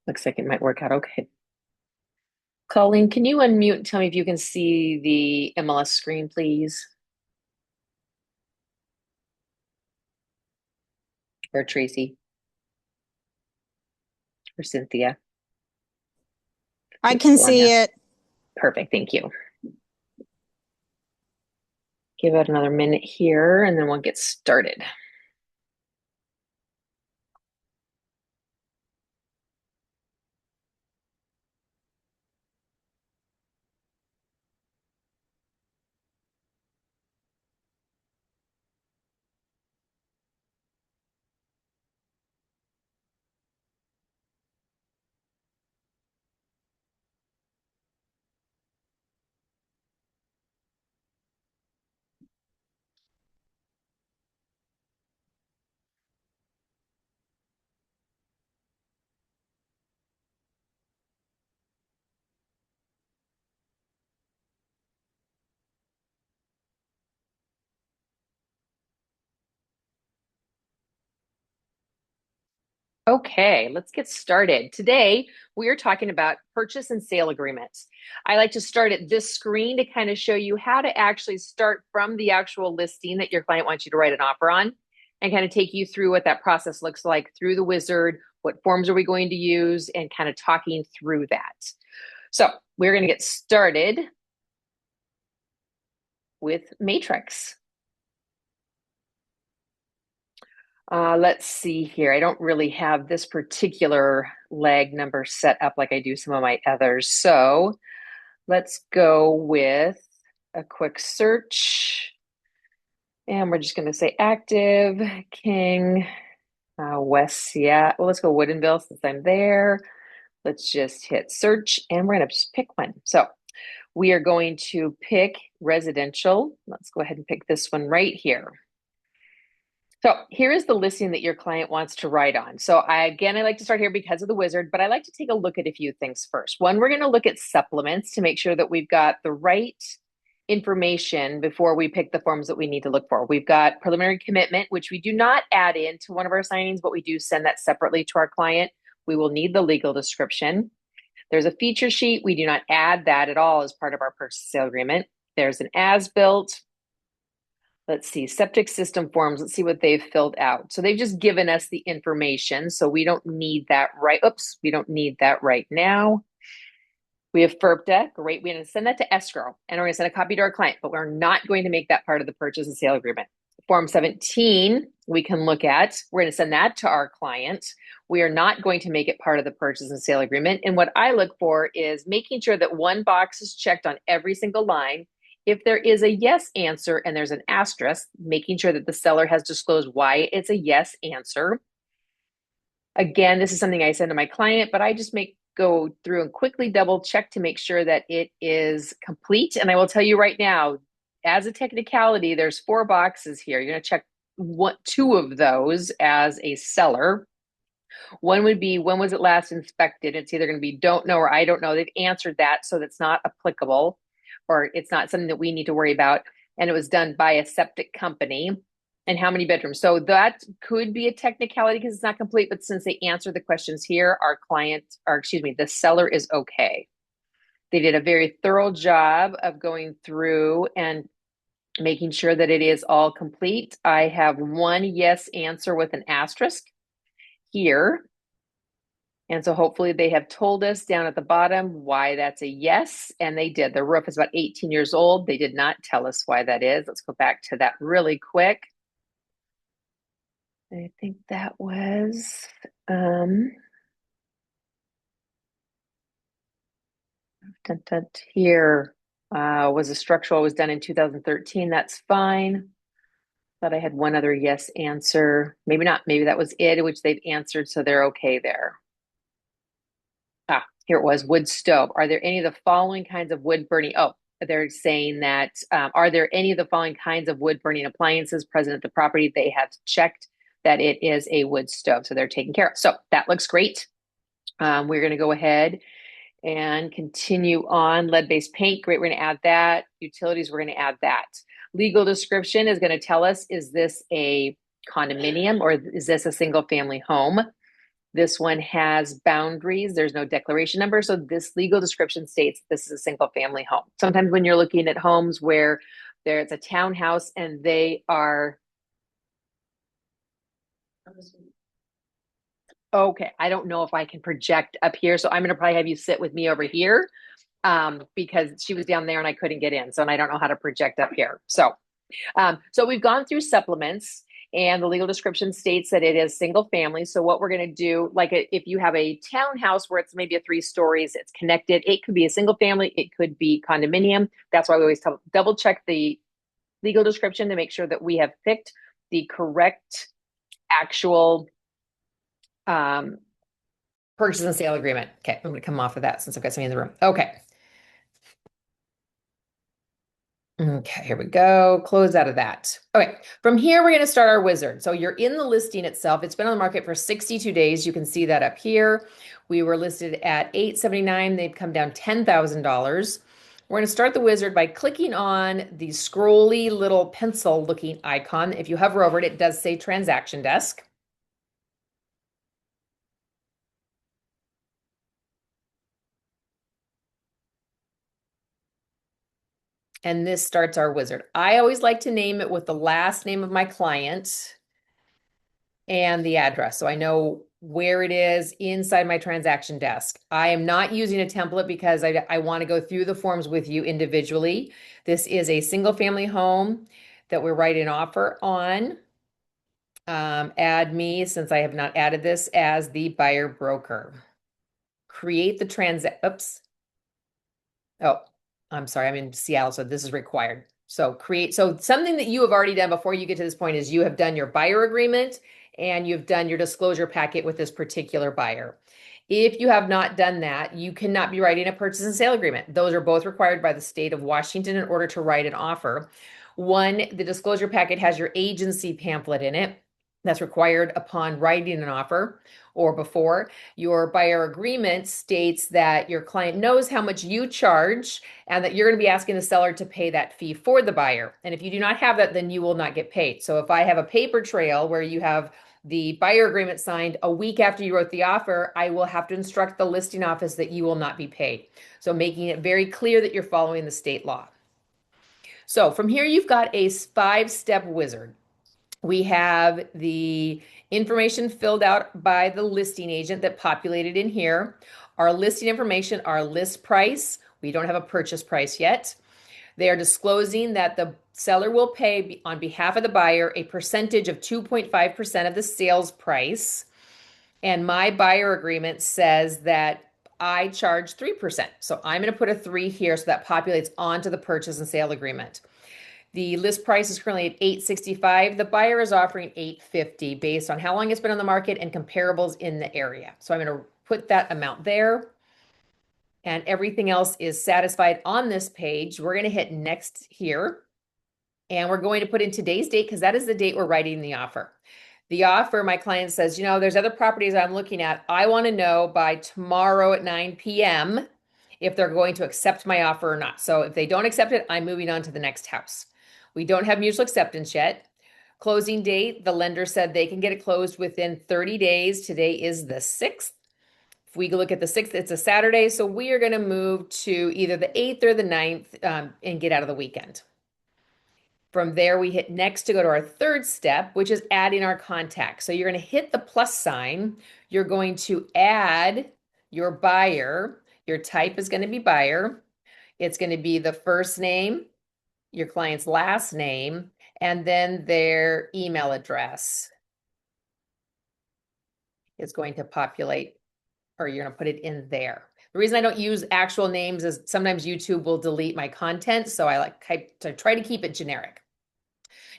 Looks like it might work out okay. Colleen, can you unmute and tell me if you can see the MLS screen, please? Or Tracy or Cynthia? I You're can still on see there. it. Perfect, thank you. Give it another minute here and then we'll get started. Okay, let's get started. Today, we are talking about purchase and sale agreements. I like to start at this screen to kind of show you how to actually start from the actual listing that your client wants you to write an offer on and kind of take you through what that process looks like through the wizard, what forms are we going to use, and kind of talking through that. So we're going to get started with Matrix. Let's see here. I don't really have this particular leg number set up like I do some of my others. So let's go with a quick search. And we're just going to say active, King, West Seattle. Well, let's go Woodinville since I'm there. Let's just hit search and we're going to just pick one. So we are going to pick residential. Let's go ahead and pick this one right here. So here is the listing that your client wants to write on. So I like to start here because of the wizard, but I like to take a look at a few things first. One, we're going to look at supplements to make sure that we've got the right information before we pick the forms that we need to look for. We've got preliminary commitment, which we do not add into one of our signings, but we do send that separately to our client. We will need the legal description. There's a feature sheet. We do not add that at all as part of our purchase sale agreement. There's an as-built. Let's see, septic system forms. Let's see what they've filled out. So they've just given us the information. So we don't need that right. Oops, we don't need that right now. We have FERPTA. Great. We're going to send that to escrow and we're going to send a copy to our client, but we're not going to make that part of the purchase and sale agreement. Form 17, we can look at. We're going to send that to our client. We are not going to make it part of the purchase and sale agreement. And what I look for is making sure that one box is checked on every single line. If there is a yes answer and there's an asterisk, making sure that the seller has disclosed why it's a yes answer. Again, this is something I send to my client, but I just go through and quickly double check to make sure that it is complete. And I will tell you right now, as a technicality, there's 4 boxes here. You're going to check two of those as a seller. One would be, when was it last inspected? It's either going to be don't know or I don't know. They've answered that, so that's not applicable, or it's not something that we need to worry about. And it was done by a septic company. And how many bedrooms? So that could be a technicality because it's not complete, but since they answered the questions here, the seller is okay. They did a very thorough job of going through and making sure that it is all complete. I have one yes answer with an asterisk here. And so hopefully they have told us down at the bottom why that's a yes. And they did. The roof is about 18 years old. They did not tell us why that is. Let's go back to that really quick. I think that was um, here. Was a structural was done in 2013. That's fine. Thought I had one other yes answer. Maybe not. Maybe that was it, which they've answered, so they're okay there. Here it was, wood stove. Are there any of the following kinds of wood burning? Oh, they're saying that, are there any of the following kinds of wood burning appliances present at the property? They have checked that it is a wood stove, so they're taken care of. So that looks great. We're going to go ahead and continue on. Lead-based paint, great, we're going to add that. Utilities, we're going to add that. Legal description is going to tell us, is this a condominium or is this a single family home? This one has boundaries. There's no declaration number. So this legal description states this is a single family home. Sometimes when you're looking at homes where there's a townhouse and they are, okay, I don't know if I can project up here. So I'm going to probably have you sit with me over here because she was down there and I couldn't get in. So, and I don't know how to project up here. So we've gone through supplements and the legal description states that it is single family. So what we're going to do, like if you have a townhouse where it's maybe a 3 stories, it's connected, it could be a single family, it could be condominium. That's why we always double check the legal description to make sure that we have picked the correct actual purchase and sale agreement. Okay, I'm going to come off of that since I've got somebody in the room. Okay. Okay, here we go. Close out of that. Okay, from here, we're going to start our wizard. So you're in the listing itself. It's been on the market for 62 days. You can see that up here. We were listed at $879. They've come down $10,000. We're going to start the wizard by clicking on the scrolly little pencil looking icon. If you hover over it, it does say transaction desk. And this starts our wizard. I always like to name it with the last name of my client and the address. So I know where it is inside my transaction desk. I am not using a template because I want to go through the forms with you individually. This is a single family home that we're writing an offer on. Add me, since I have not added this, as the buyer broker. Create the oops. Oh, I'm sorry, I'm in Seattle, so this is required. So something that you have already done before you get to this point is you have done your buyer agreement and you've done your disclosure packet with this particular buyer. If you have not done that, you cannot be writing a purchase and sale agreement. Those are both required by the state of Washington in order to write an offer. One, the disclosure packet has your agency pamphlet in it. That's required upon writing an offer or before. Your buyer agreement states that your client knows how much you charge and that you're going to be asking the seller to pay that fee for the buyer. And if you do not have that, then you will not get paid. So if I have a paper trail where you have the buyer agreement signed a week after you wrote the offer, I will have to instruct the listing office that you will not be paid. So making it very clear that you're following the state law. So from here, you've got a 5-step wizard. We have the information filled out by the listing agent that populated in here. Our listing information, our list price. We don't have a purchase price yet. They are disclosing that the seller will pay on behalf of the buyer a percentage of 2.5% of the sales price. And my buyer agreement says that I charge 3%. So I'm going to put a 3 here so that populates onto the purchase and sale agreement. The list price is currently at $865. The buyer is offering $850 based on how long it's been on the market and comparables in the area. So I'm going to put that amount there. And everything else is satisfied on this page. We're going to hit next here. And we're going to put in today's date because that is the date we're writing the offer. The offer, my client says, there's other properties I'm looking at. I want to know by tomorrow at 9 p.m. if they're going to accept my offer or not. So if they don't accept it, I'm moving on to the next house. We don't have mutual acceptance yet. Closing date, the lender said they can get it closed within 30 days. Today is the 6th. If we look at the 6th, it's a Saturday. So we are going to move to either the 8th or the 9th and get out of the weekend. From there, we hit next to go to our third step, which is adding our contact. So you're going to hit the plus sign. You're going to add your buyer. Your type is going to be buyer. It's going to be the first name, your client's last name, and then their email address is going to populate, or you're going to put it in there. The reason I don't use actual names is sometimes YouTube will delete my content, so I like to try to keep it generic.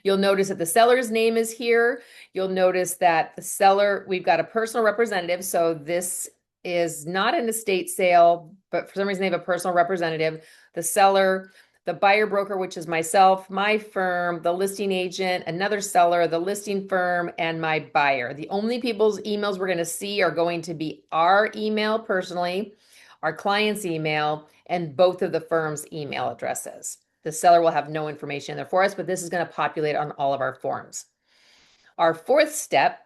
You'll notice that the seller's name is here. You'll notice that the seller, we've got a personal representative, so this is not an estate sale, but for some reason they have a personal representative. The seller, the buyer broker, which is myself, my firm, the listing agent, another seller, the listing firm, and my buyer. The only people's emails we're going to see are going to be our email personally, our client's email, and both of the firm's email addresses. The seller will have no information there for us, but this is going to populate on all of our forms. Our fourth step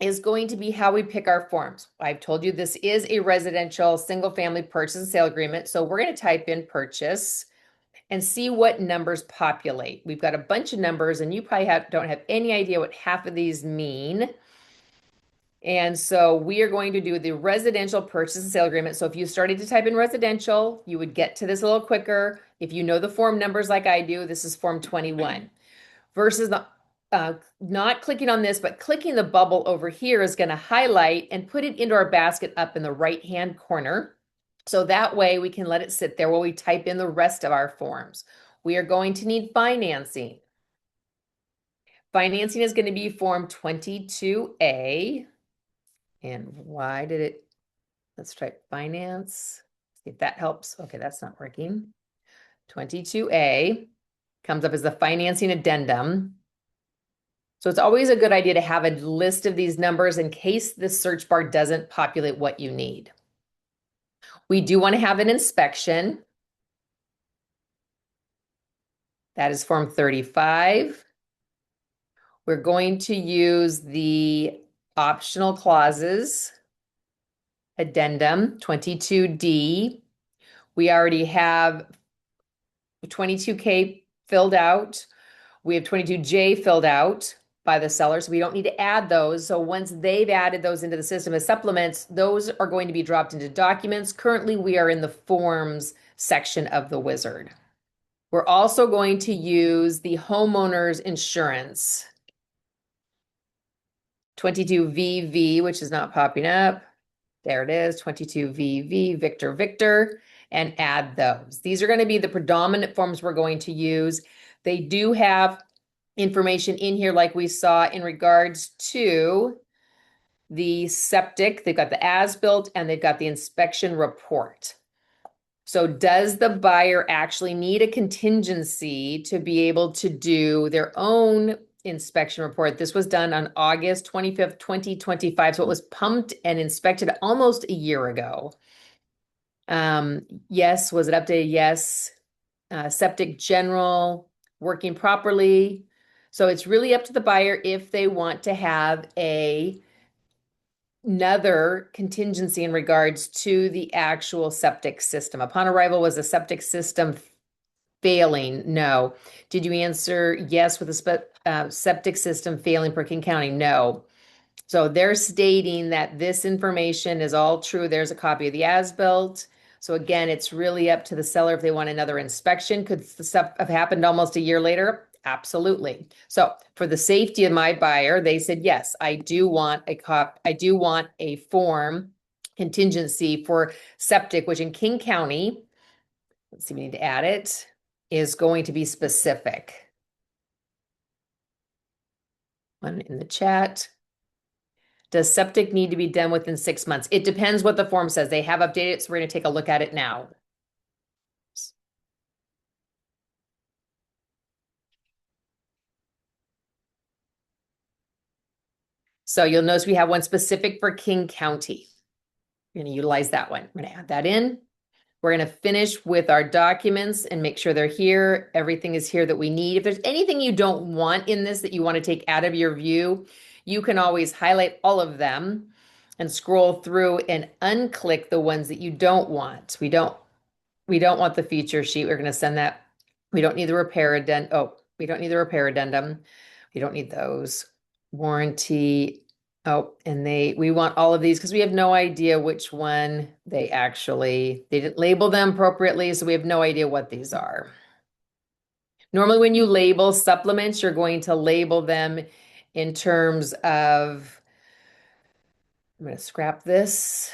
is going to be how we pick our forms. I've told you this is a residential single family purchase and sale agreement. So we're going to type in purchase and see what numbers populate. We've got a bunch of numbers and you probably don't have any idea what half of these mean. And so we are going to do the residential purchase and sale agreement. So if you started to type in residential, you would get to this a little quicker. If you know the form numbers like I do, this is form 21 versus not clicking on this, but clicking the bubble over here is going to highlight and put it into our basket up in the right-hand corner. So that way we can let it sit there while we type in the rest of our forms. We are going to need financing. Financing is going to be form 22A. And why did it, let's try finance. See if that helps. Okay, that's not working. 22A comes up as the financing addendum. So it's always a good idea to have a list of these numbers in case the search bar doesn't populate what you need. We do want to have an inspection. That is form 35. We're going to use the optional clauses addendum 22D. We already have 22K filled out. We have 22J filled out by the seller, so we don't need to add those. So once they've added those into the system as supplements, those are going to be dropped into documents. Currently, we are in the forms section of the wizard. We're also going to use the homeowner's insurance. 22VV, which is not popping up. There it is, 22VV, Victor, Victor, and add those. These are going to be the predominant forms we're going to use. They do have information in here like we saw in regards to the septic. They've got the as-built and they've got the inspection report. So does the buyer actually need a contingency to be able to do their own inspection report? This was done on August 25th, 2025. So it was pumped and inspected almost a year ago. Yes. Was it updated? Yes. Septic general, working properly. So it's really up to the buyer if they want to have another contingency in regards to the actual septic system. Upon arrival, was the septic system failing? No. Did you answer yes with the septic system failing for King County? No. So they're stating that this information is all true. There's a copy of the as-built. So again, it's really up to the seller if they want another inspection. Could the stuff have happened almost a year later? Absolutely. So for the safety of my buyer, they said, yes, I do want a form contingency for septic, which in King County, let's see, we need to add it, is going to be specific. One in the chat. Does septic need to be done within 6 months? It depends what the form says. They have updated it, so we're going to take a look at it now. So you'll notice we have one specific for King County. We're going to utilize that one. We're going to add that in. We're going to finish with our documents and make sure they're here. Everything is here that we need. If there's anything you don't want in this that you want to take out of your view, you can always highlight all of them and scroll through and unclick the ones that you don't want. We don't want the feature sheet. We're going to send that. We don't need the repair addendum. Oh, we don't need the repair addendum. We don't need those. Warranty. Oh, and we want all of these because we have no idea which one they didn't label them appropriately, so we have no idea what these are. Normally, when you label supplements, you're going to label them in terms of, I'm going to scrap this.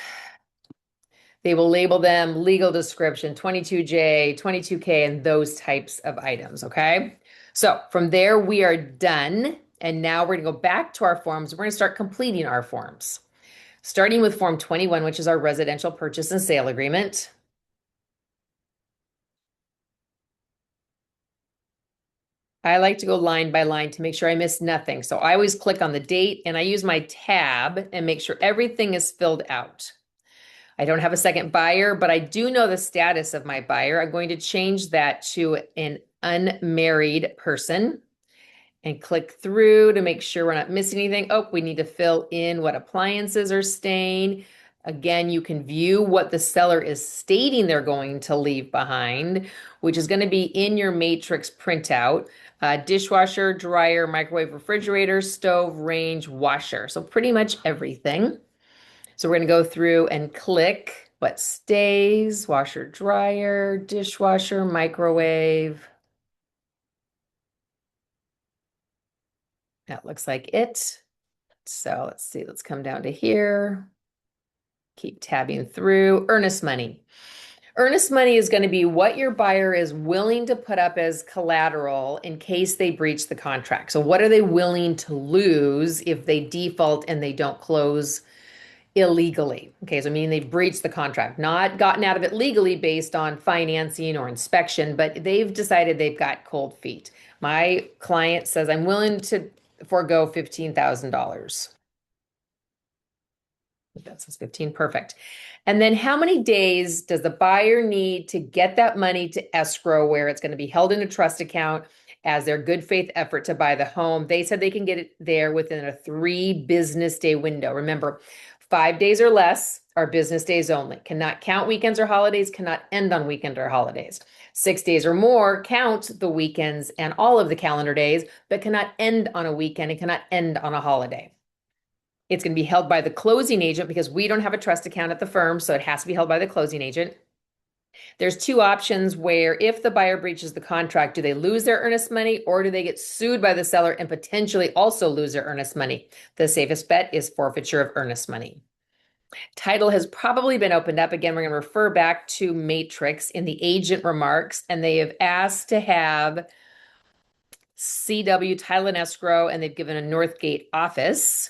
They will label them legal description, 22J, 22K, and those types of items, okay? So from there, we are done. And now we're going to go back to our forms. We're going to start completing our forms. Starting with Form 21, which is our residential purchase and sale agreement. I like to go line by line to make sure I miss nothing. So I always click on the date and I use my tab and make sure everything is filled out. I don't have a second buyer, but I do know the status of my buyer. I'm going to change that to an unmarried person. and click through to make sure we're not missing anything. Oh, we need to fill in what appliances are staying. Again, you can view what the seller is stating they're going to leave behind, which is going to be in your matrix printout. Dishwasher, dryer, microwave, refrigerator, stove, range, washer. So pretty much everything. So we're going to go through and click what stays, washer, dryer, dishwasher, microwave. That looks like it. So let's see, let's come down to here. Keep tabbing through. Earnest money. Earnest money is going to be what your buyer is willing to put up as collateral in case they breach the contract. So, what are they willing to lose if they default and they don't close illegally? Okay, so meaning they've breached the contract, not gotten out of it legally based on financing or inspection, but they've decided they've got cold feet. My client says, I'm willing to forego $15,000. That says 15, perfect. And then how many days does the buyer need to get that money to escrow where it's going to be held in a trust account as their good faith effort to buy the home? They said they can get it there within a 3 business day window. Remember, 5 days or less are business days only. Cannot count weekends or holidays, cannot end on weekend or holidays. 6 days or more count the weekends and all of the calendar days, but cannot end on a weekend and cannot end on a holiday. It's going to be held by the closing agent because we don't have a trust account at the firm, so it has to be held by the closing agent. There's two options where if the buyer breaches the contract, do they lose their earnest money or do they get sued by the seller and potentially also lose their earnest money? The safest bet is forfeiture of earnest money. Title has probably been opened up. Again, we're going to refer back to Matrix in the agent remarks, and they have asked to have CW title and escrow, and they've given a Northgate office.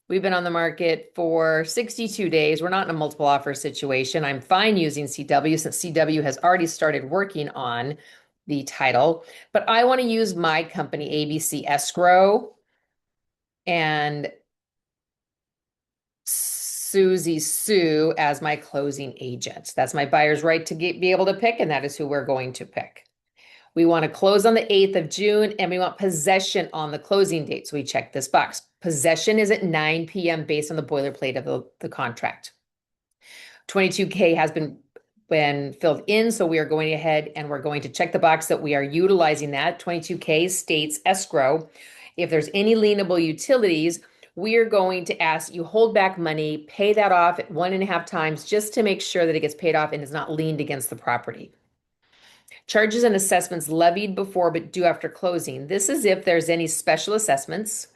We've been on the market for 62 days. We're not in a multiple offer situation. I'm fine using CW since CW has already started working on the title, but I want to use my company, ABC Escrow, and Susie Sue as my closing agent. That's my buyer's right to be able to pick, and that is who we're going to pick. We want to close on the 8th of June and we want possession on the closing date. So we check this box. Possession is at 9 p.m. based on the boilerplate of the contract. 22K has been filled in. So we are going ahead and we're going to check the box that we are utilizing that. 22K states escrow. If there's any lienable utilities, we are going to ask you hold back money, pay that off at 1.5 times just to make sure that it gets paid off and is not liened against the property. Charges and assessments levied before but due after closing. This is if there's any special assessments.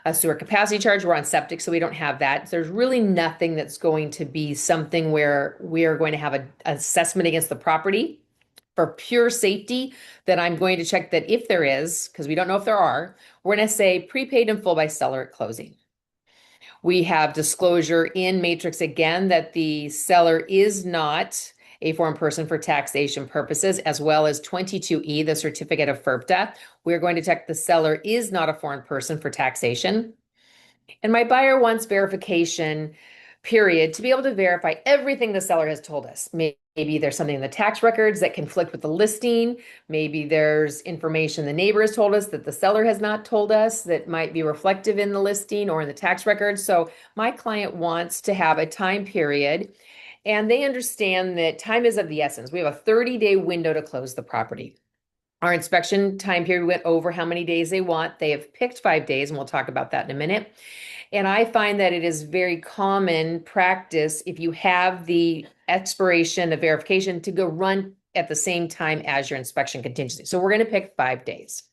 A sewer capacity charge, we're on septic, so we don't have that. There's really nothing that's going to be something where we are going to have an assessment against the property. For pure safety, that I'm going to check that if there is, because we don't know if there are, we're going to say prepaid in full by seller at closing. We have disclosure in Matrix again that the seller is not a foreign person for taxation purposes, as well as 22E, the certificate of FERPTA. We're going to check the seller is not a foreign person for taxation. And my buyer wants verification, period, to be able to verify everything the seller has told us. Maybe there's something in the tax records that conflict with the listing. Maybe there's information the neighbor has told us that the seller has not told us that might be reflective in the listing or in the tax records. So my client wants to have a time period and they understand that time is of the essence. We have a 30-day window to close the property. Our inspection time period went over how many days they want. They have picked 5 days, and we'll talk about that in a minute. And I find that it is very common practice if you have the expiration of verification to go run at the same time as your inspection contingency. So we're going to pick 5 days.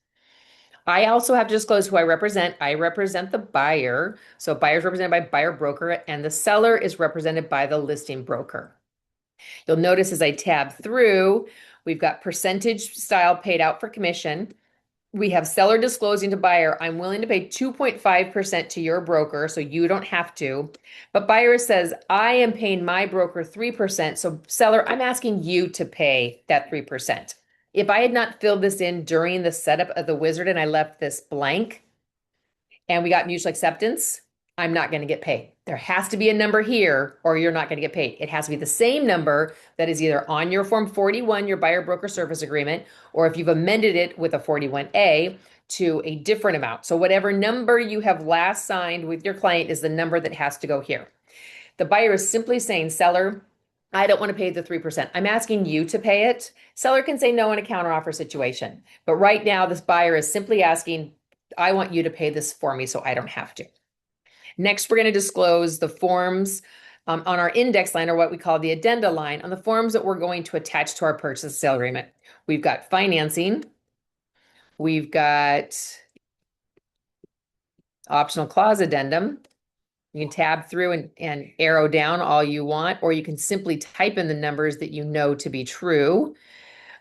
I also have to disclose who I represent. I represent the buyer. So buyer is represented by buyer broker, and the seller is represented by the listing broker. You'll notice as I tab through, we've got percentage style paid out for commission. We have seller disclosing to buyer, I'm willing to pay 2.5% to your broker, so you don't have to. But buyer says, I am paying my broker 3%. So seller, I'm asking you to pay that 3%. If I had not filled this in during the setup of the wizard and I left this blank and we got mutual acceptance, I'm not going to get paid. There has to be a number here or you're not going to get paid. It has to be the same number that is either on your Form 41, your buyer broker service agreement, or if you've amended it with a 41A, to a different amount. So whatever number you have last signed with your client is the number that has to go here. The buyer is simply saying, seller, I don't want to pay the 3%. I'm asking you to pay it. Seller can say no in a counteroffer situation. But right now, this buyer is simply asking, I want you to pay this for me so I don't have to. Next, we're going to disclose the forms on our index line, or what we call the addenda line, on the forms that we're going to attach to our purchase sale agreement. We've got financing. We've got optional clause addendum. You can tab through and arrow down all you want, or you can simply type in the numbers that you know to be true.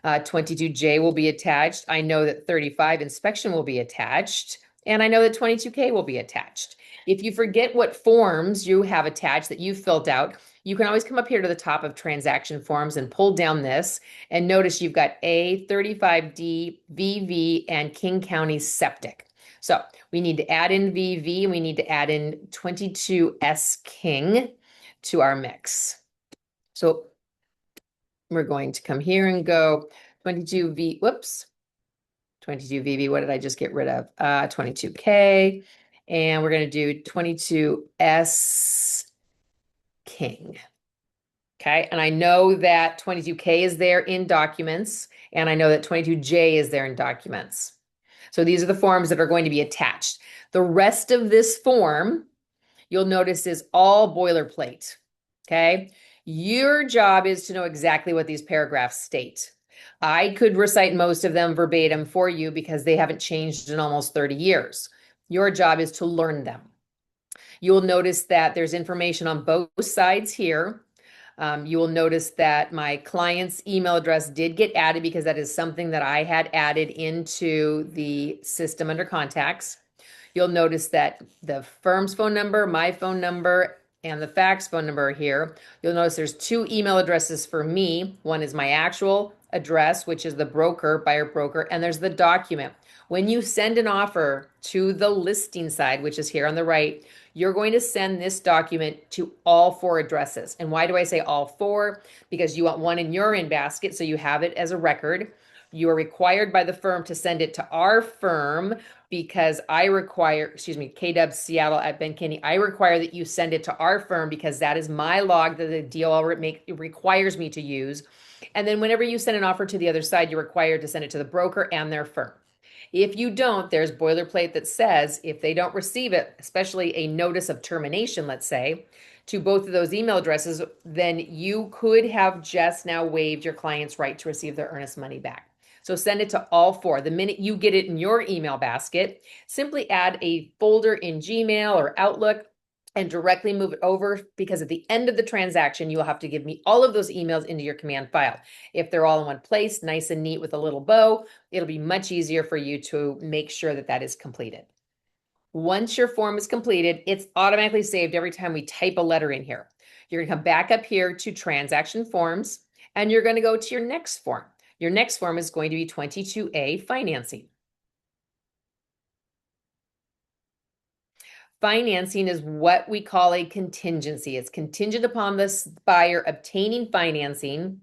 22J will be attached. I know that 35 inspection will be attached, and I know that 22K will be attached. If you forget what forms you have attached that you've filled out, you can always come up here to the top of transaction forms and pull down this, and notice you've got A, 35D, VV, and King County Septic. So we need to add in VV, and we need to add in 22S King to our mix. So we're going to come here and go 22 VV. What did I just get rid of? 22K. And we're going to do 22S King. Okay. And I know that 22K is there in documents, and I know that 22J is there in documents. So these are the forms that are going to be attached. The rest of this form, you'll notice, is all boilerplate. Okay. Your job is to know exactly what these paragraphs state. I could recite most of them verbatim for you because they haven't changed in almost 30 years. Your job is to learn them. You will notice that there's information on both sides here. You will notice that my client's email address did get added because that is something that I had added into the system under contacts. You'll notice that the firm's phone number, my phone number, and the fax phone number are here. You'll notice there's 2 email addresses for me. One is my actual address, which is the broker, buyer broker, and there's the document. When you send an offer to the listing side, which is here on the right, you're going to send this document to all 4 addresses. And why do I say all 4? Because you want one in your in basket, so you have it as a record. You are required by the firm to send it to our firm because I require, KW Seattle at Ben Kinney, I require that you send it to our firm because that is my log that the DOL requires me to use. And then whenever you send an offer to the other side, you're required to send it to the broker and their firm. If you don't, there's boilerplate that says if they don't receive it, especially a notice of termination, let's say, to both of those email addresses, then you could have just now waived your client's right to receive their earnest money back. So send it to all 4. The minute you get it in your email basket, simply add a folder in Gmail or Outlook and directly move it over, because at the end of the transaction, you'll have to give me all of those emails into your command file. If they're all in one place, nice and neat with a little bow, it'll be much easier for you to make sure that that is completed. Once your form is completed, it's automatically saved every time we type a letter in here. You're going to come back up here to transaction forms, and you're going to go to your next form. Your next form is going to be 22A financing. Financing is what we call a contingency. It's contingent upon this buyer obtaining financing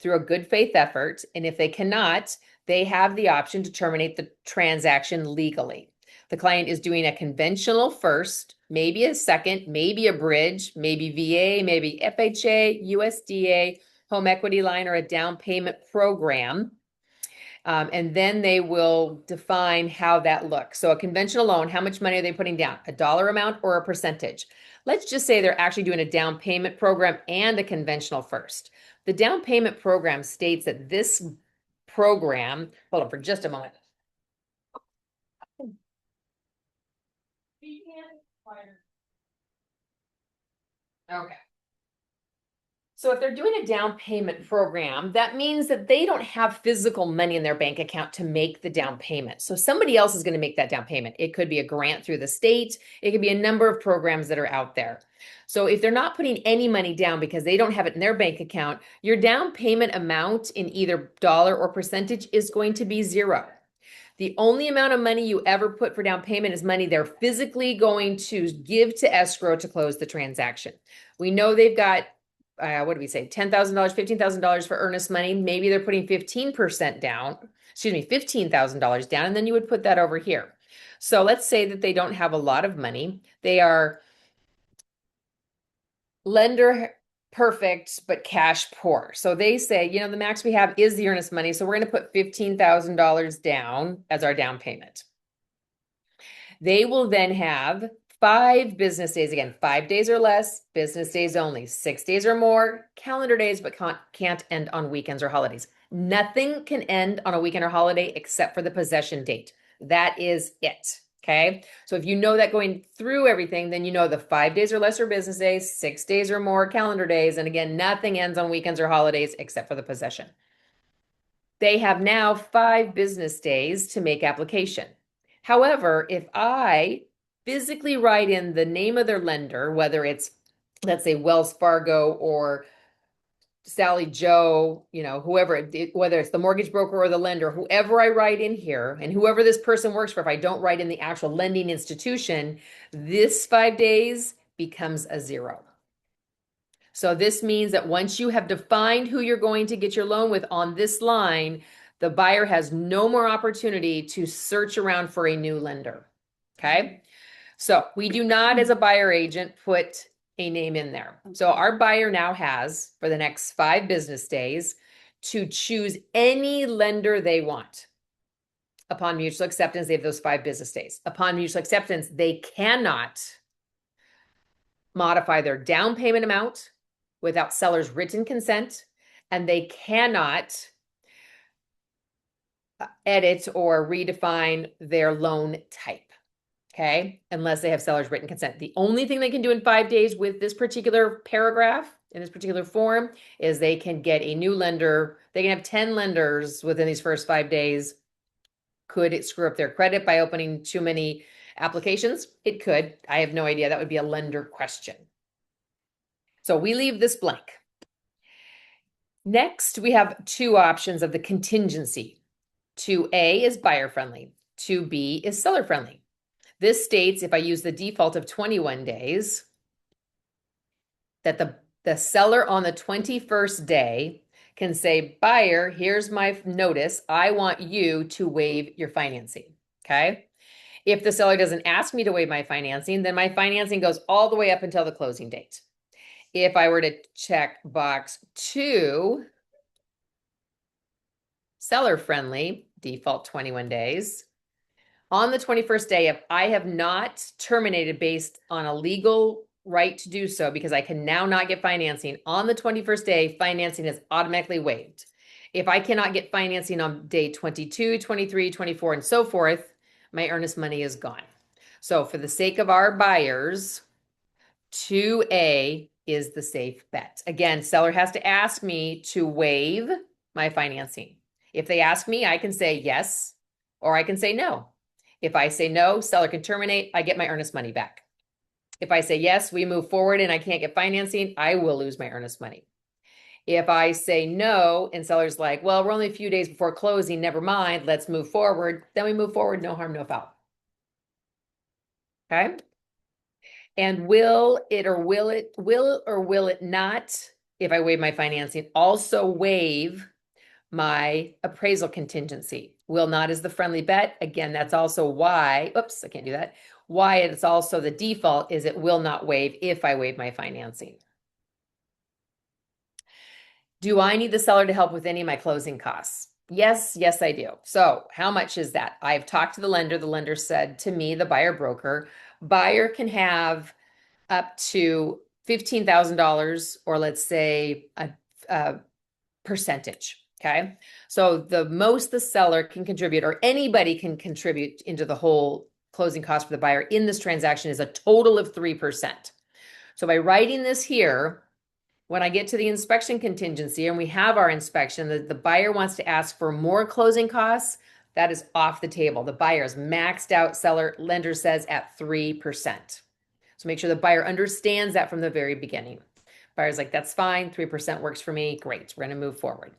through a good faith effort. And if they cannot, they have the option to terminate the transaction legally. The client is doing a conventional first, maybe a second, maybe a bridge, maybe VA, maybe FHA, USDA, home equity line, or a down payment program. And then they will define how that looks. So a conventional loan, how much money are they putting down? A dollar amount or a percentage? Let's just say they're actually doing a down payment program and a conventional first. The down payment program states that this program, hold on for just a moment. Okay. So if they're doing a down payment program, that means that they don't have physical money in their bank account to make the down payment. So somebody else is going to make that down payment. It could be a grant through the state. It could be a number of programs that are out there. So if they're not putting any money down because they don't have it in their bank account, your down payment amount in either dollar or percentage is going to be 0. The only amount of money you ever put for down payment is money they're physically going to give to escrow to close the transaction. We know they've got what do we say, $10,000, $15,000 for earnest money. Maybe they're putting 15% down. excuse me, $15,000 down, and then you would put that over here. So let's say that they don't have a lot of money. They are lender perfect, but cash poor. So they say, the max we have is the earnest money. So we're going to put $15,000 down as our down payment. They will then have 5 business days. Again, 5 days or less, business days only, 6 days or more, calendar days, but can't end on weekends or holidays. Nothing can end on a weekend or holiday except for the possession date. That is it. Okay. So if you know that going through everything, then you know the 5 days or less are business days, 6 days or more calendar days. And again, nothing ends on weekends or holidays except for the possession. They have now 5 business days to make application. However, if I physically write in the name of their lender, whether it's, let's say, Wells Fargo or Sally Joe, whoever, whether it's the mortgage broker or the lender, whoever I write in here, and whoever this person works for, if I don't write in the actual lending institution, this 5 days becomes a 0. So this means that once you have defined who you're going to get your loan with on this line, the buyer has no more opportunity to search around for a new lender. Okay. So we do not, as a buyer agent, put a name in there. So our buyer now has, for the next 5 business days, to choose any lender they want. Upon mutual acceptance, they have those 5 business days. Upon mutual acceptance, they cannot modify their down payment amount without seller's written consent, and they cannot edit or redefine their loan type. Okay, unless they have seller's written consent. The only thing they can do in 5 days with this particular paragraph in this particular form is they can get a new lender. They can have 10 lenders within these first 5 days. Could it screw up their credit by opening too many applications? It could. I have no idea. That would be a lender question. So we leave this blank. Next, we have 2 options of the contingency. 2A is buyer friendly. 2B is seller friendly. This states, if I use the default of 21 days, that the seller on the 21st day can say, buyer, here's my notice. I want you to waive your financing. Okay. If the seller doesn't ask me to waive my financing, then my financing goes all the way up until the closing date. If I were to check box 2, seller friendly, default 21 days. On the 21st day, if I have not terminated based on a legal right to do so, because I can now not get financing, on the 21st day, financing is automatically waived. If I cannot get financing on day 22, 23, 24, and so forth, my earnest money is gone. So for the sake of our buyers, 2A is the safe bet. Again, seller has to ask me to waive my financing. If they ask me, I can say yes, or I can say no. If I say no, seller can terminate, I get my earnest money back. If I say yes, we move forward and I can't get financing, I will lose my earnest money. If I say no and seller's like, well, we're only a few days before closing, never mind, let's move forward, then we move forward, no harm, no foul. Okay. And will it not, if I waive my financing, also waive my appraisal contingency? Will not is the friendly bet. Again, that's also why, oops, I can't do that. Why it's also the default is it will not waive if I waive my financing. Do I need the seller to help with any of my closing costs? Yes, yes, I do. So how much is that? I've talked to the lender. The lender said to me, the buyer broker, buyer can have up to $15,000, or let's say a percentage. Okay. So the most the seller can contribute, or anybody can contribute into the whole closing cost for the buyer in this transaction, is a total of 3%. So by writing this here, when I get to the inspection contingency and we have our inspection, the buyer wants to ask for more closing costs, that is off the table. The buyer is maxed out, lender says, at 3%. So make sure the buyer understands that from the very beginning. Buyer's like, that's fine, 3% works for me, great, we're going to move forward.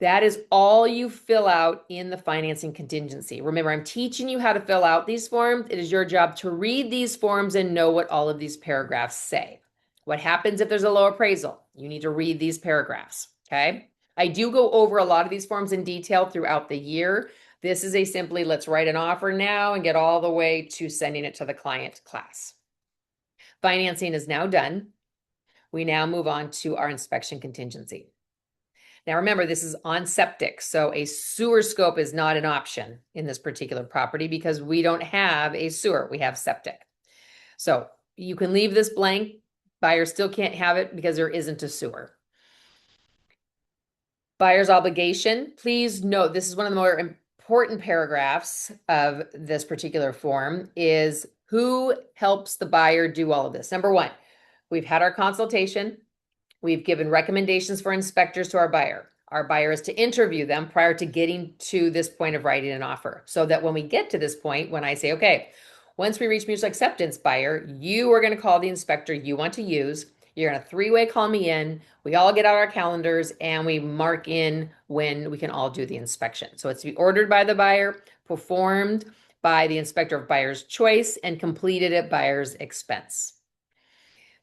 That is all you fill out in the financing contingency. Remember, I'm teaching you how to fill out these forms. It is your job to read these forms and know what all of these paragraphs say. What happens if there's a low appraisal? You need to read these paragraphs, okay? I do go over a lot of these forms in detail throughout the year. This is a simply let's write an offer now and get all the way to sending it to the client class. Financing is now done. We now move on to our inspection contingency. Now remember, this is on septic, so a sewer scope is not an option in this particular property because we don't have a sewer, we have septic. So you can leave this blank. Buyer still can't have it because there isn't a sewer. Buyer's obligation. Please note, this is one of the more important paragraphs of this particular form is who helps the buyer do all of this. Number one, we've had our consultation. We've given recommendations for inspectors to our buyer. Our buyer is to interview them prior to getting to this point of writing an offer. So that when we get to this point, when I say, okay, once we reach mutual acceptance, buyer, you are going to call the inspector you want to use. You're going to three-way call me in. We all get out our calendars and we mark in when we can all do the inspection. So it's to be ordered by the buyer, performed by the inspector of buyer's choice, and completed at buyer's expense.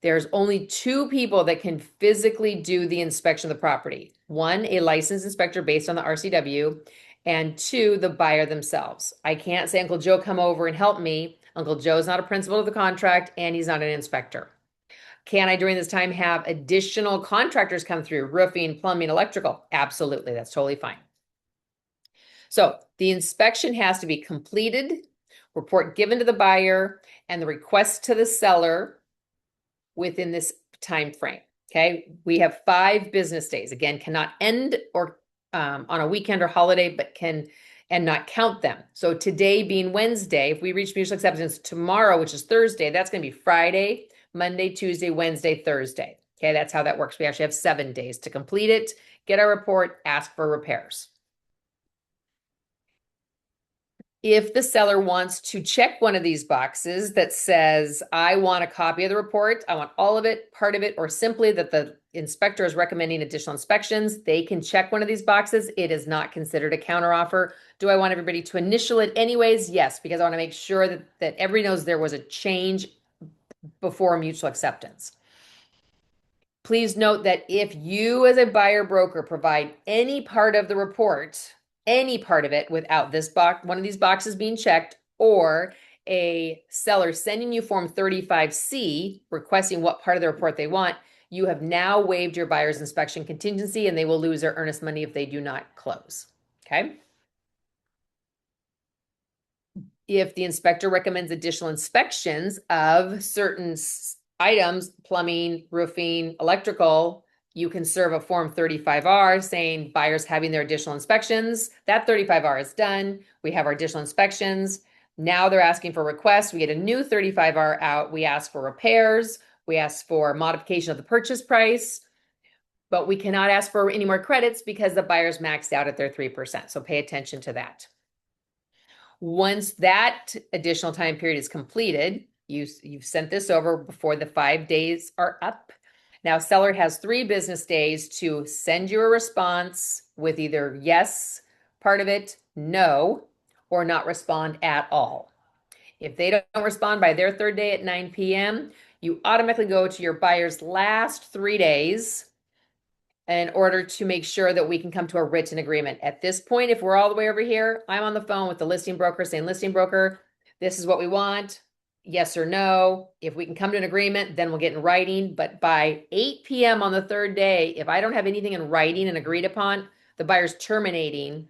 There's only two people that can physically do the inspection of the property. One, a licensed inspector based on the RCW, and two, the buyer themselves. I can't say, Uncle Joe, come over and help me. Uncle Joe's not a principal of the contract and he's not an inspector. Can I, during this time, have additional contractors come through, roofing, plumbing, electrical? Absolutely, that's totally fine. So the inspection has to be completed, report given to the buyer, and the request to the seller within this time frame. Okay, we have 5 business days. Again, cannot end or on a weekend or holiday, but can and not count them. So today being Wednesday, if we reach mutual acceptance tomorrow, which is Thursday, that's going to be Friday, Monday, Tuesday, Wednesday, Thursday. Okay, that's how that works. We actually have 7 days to complete it, get our report, ask for repairs. If the seller wants to check one of these boxes that says, I want a copy of the report, I want all of it, part of it, or simply that the inspector is recommending additional inspections, they can check one of these boxes. It is not considered a counteroffer. Do I want everybody to initial it anyways? Yes, because I want to make sure that everybody knows there was a change before mutual acceptance. Please note that if you as a buyer broker provide any part of the report, any part of it without this box, one of these boxes being checked, or a seller sending you form 35C requesting what part of the report they want, you have now waived your buyer's inspection contingency and they will lose their earnest money if they do not close. Okay. If the inspector recommends additional inspections of certain items, plumbing, roofing, electrical, you can serve a form 35R saying buyers having their additional inspections. That 35R is done. We have our additional inspections. Now they're asking for requests. We get a new 35R out. We ask for repairs. We ask for modification of the purchase price, but we cannot ask for any more credits because the buyer's maxed out at their 3%. So pay attention to that. Once that additional time period is completed, you've sent this over before the 5 days are up. Now, seller has 3 business days to send you a response with either yes, part of it, no, or not respond at all. If they don't respond by their 3rd day at 9 p.m., you automatically go to your buyer's last 3 days in order to make sure that we can come to a written agreement. At this point, if we're all the way over here, I'm on the phone with the listing broker saying, listing broker, this is what we want, yes or no. If we can come to an agreement, then we'll get in writing. But by 8 p.m. on the 3rd day, if I don't have anything in writing and agreed upon, the buyer's terminating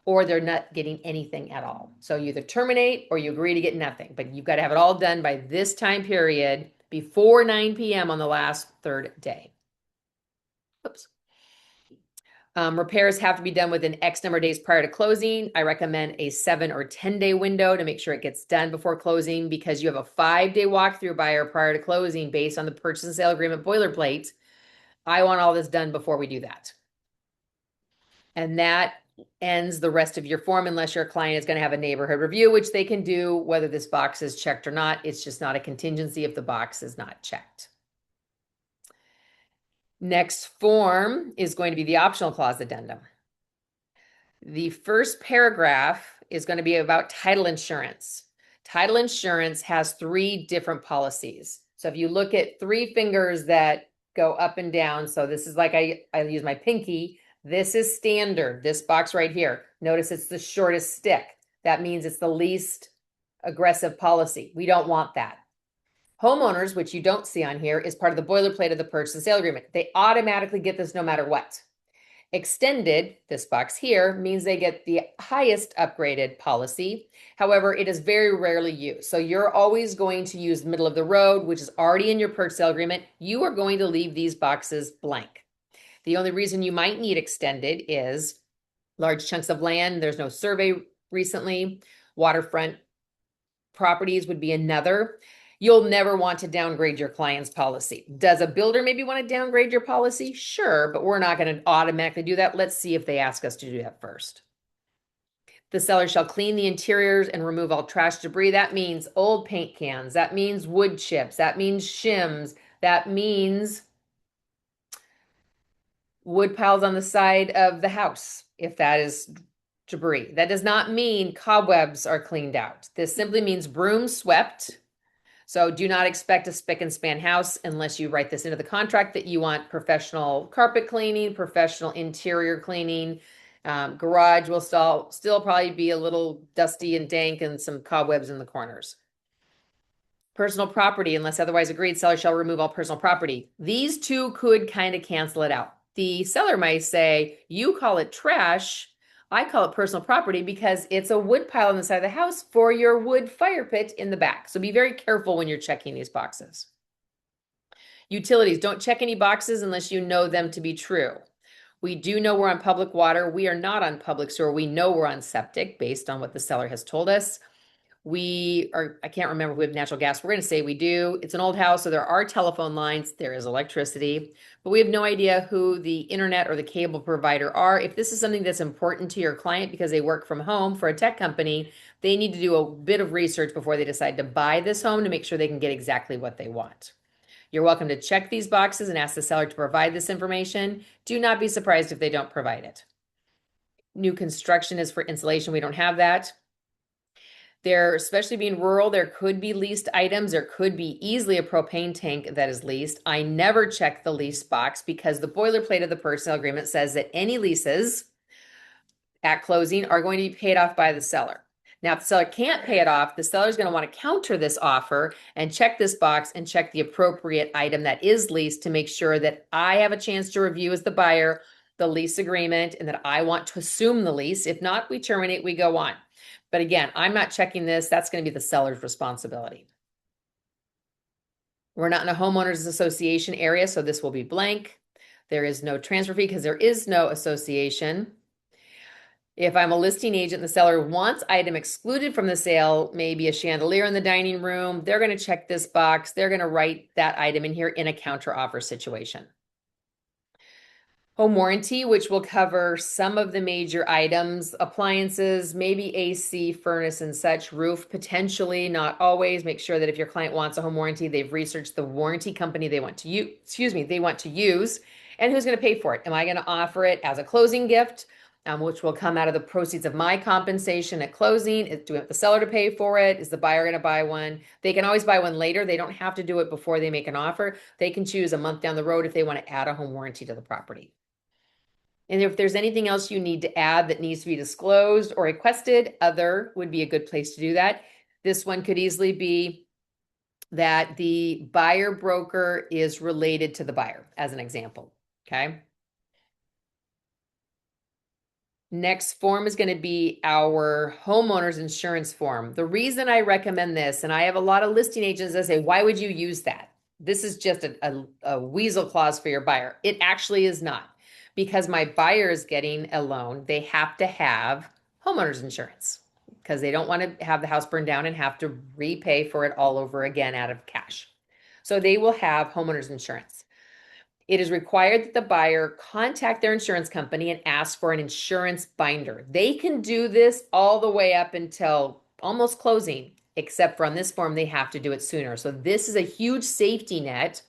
or they're not getting anything at all. So you either terminate or you agree to get nothing, but you've got to have it all done by this time period before 9 p.m. on the last 3rd day. Oops. Repairs have to be done within X number of days prior to closing. I recommend a 7 or 10-day window to make sure it gets done before closing because you have a 5-day walkthrough buyer prior to closing based on the purchase and sale agreement boilerplate. I want all this done before we do that. And that ends the rest of your form unless your client is going to have a neighborhood review, which they can do whether this box is checked or not. It's just not a contingency if the box is not checked. Next form is going to be the optional clause addendum. The first paragraph is going to be about title insurance. Title insurance has 3 different policies. So if you look at 3 fingers that go up and down, so this is like I use my pinky, This is standard, this box right here. Notice it's the shortest stick. That means it's the least aggressive policy. We don't want that. Homeowners, which you don't see on here, is part of the boilerplate of the purchase and sale agreement. They automatically get this no matter what. Extended, this box here, means they get the highest upgraded policy. However, it is very rarely used. So you're always going to use middle of the road, which is already in your purchase sale agreement. You are going to leave these boxes blank. The only reason you might need extended is large chunks of land. There's no survey recently. Waterfront properties would be another. You'll never want to downgrade your client's policy. Does a builder maybe want to downgrade your policy? Sure, but we're not going to automatically do that. Let's see if they ask us to do that first. The seller shall clean the interiors and remove all trash debris. That means old paint cans. That means wood chips. That means shims. That means wood piles on the side of the house, if that is debris. That does not mean cobwebs are cleaned out. This simply means broom swept. So do not expect a spick and span house unless you write this into the contract that you want professional carpet cleaning, professional interior cleaning. Garage will still probably be a little dusty and dank and some cobwebs in the corners. Personal property, unless otherwise agreed, seller shall remove all personal property. These two could kind of cancel it out. The seller might say, you call it trash, I call it personal property because it's a wood pile on the side of the house for your wood fire pit in the back. So be very careful when you're checking these boxes. Utilities, don't check any boxes unless you know them to be true. We do know we're on public water. We are not on public sewer. We know we're on septic based on what the seller has told us. I can't remember if we have natural gas. We're going to say we do. It's an old house, so there are telephone lines. There is electricity, but we have no idea who the internet or the cable provider are. If this is something that's important to your client because they work from home for a tech company, they need to do a bit of research before they decide to buy this home to make sure they can get exactly what they want. You're welcome to check these boxes and ask the seller to provide this information. Do not be surprised if they don't provide it. New construction is for insulation. We don't have that. There, especially being rural, there could be leased items. There could be easily a propane tank that is leased. I never check the lease box because the boilerplate of the personal agreement says that any leases at closing are going to be paid off by the seller. Now, if the seller can't pay it off, the seller is going to want to counter this offer and check this box and check the appropriate item that is leased to make sure that I have a chance to review as the buyer the lease agreement and that I want to assume the lease. If not, we terminate, we go on. But again, I'm not checking this. That's going to be the seller's responsibility. We're not in a homeowners association area, so this will be blank. There is no transfer fee because there is no association. If I'm a listing agent, the seller wants item excluded from the sale, maybe a chandelier in the dining room, they're going to check this box. They're going to write that item in here in a counter offer situation. Home warranty, which will cover some of the major items, appliances, maybe AC, furnace and such, roof potentially, not always. Make sure that if your client wants a home warranty, they've researched the warranty company they want to use, and who's going to pay for it. Am I going to offer it as a closing gift, which will come out of the proceeds of my compensation at closing? Do we want the seller to pay for it? Is the buyer going to buy one? They can always buy one later. They don't have to do it before they make an offer. They can choose a month down the road if they want to add a home warranty to the property. And if there's anything else you need to add that needs to be disclosed or requested, other would be a good place to do that. This one could easily be that the buyer broker is related to the buyer, as an example, okay? Next form is going to be our homeowner's insurance form. The reason I recommend this, and I have a lot of listing agents that say, why would you use that? This is just a weasel clause for your buyer. It actually is not. Because my buyer is getting a loan, they have to have homeowner's insurance because they don't want to have the house burned down and have to repay for it all over again out of cash. So they will have homeowner's insurance. It is required that the buyer contact their insurance company and ask for an insurance binder. They can do this all the way up until almost closing, except for on this form, they have to do it sooner. So this is a huge safety net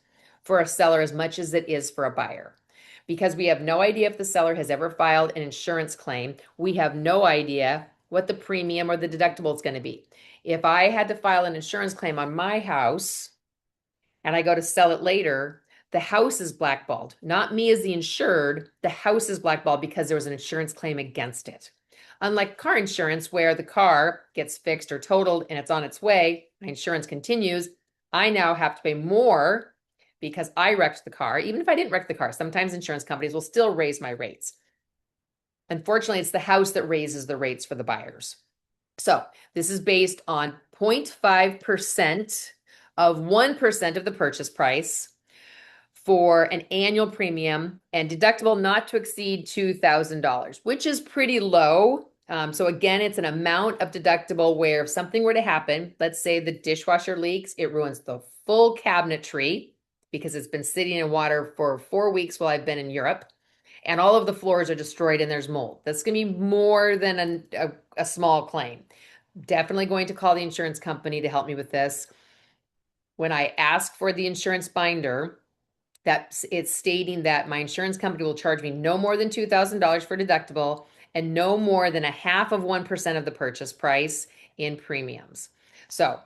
for a seller as much as it is for a buyer. Because we have no idea if the seller has ever filed an insurance claim, we have no idea what the premium or the deductible is going to be. If I had to file an insurance claim on my house and I go to sell it later, The house is blackballed, not me as the insured. The house is blackballed because there was an insurance claim against it. Unlike car insurance, where the car gets fixed or totaled and it's on its way, my insurance continues. I now have to pay more because I wrecked the car. Even if I didn't wreck the car, sometimes insurance companies will still raise my rates. Unfortunately, it's the house that raises the rates for the buyers. So this is based on 0.5% of 1% of the purchase price for an annual premium and deductible not to exceed $2,000, which is pretty low. So again, it's an amount of deductible where if something were to happen, let's say the dishwasher leaks, it ruins the full cabinetry because it's been sitting in water for 4 weeks while I've been in Europe, and all of the floors are destroyed and there's mold. That's going to be more than a small claim. Definitely going to call the insurance company to help me with this. When I ask for the insurance binder, that it's stating that my insurance company will charge me no more than $2,000 for deductible and no more than a half of 1% of the purchase price in premiums. So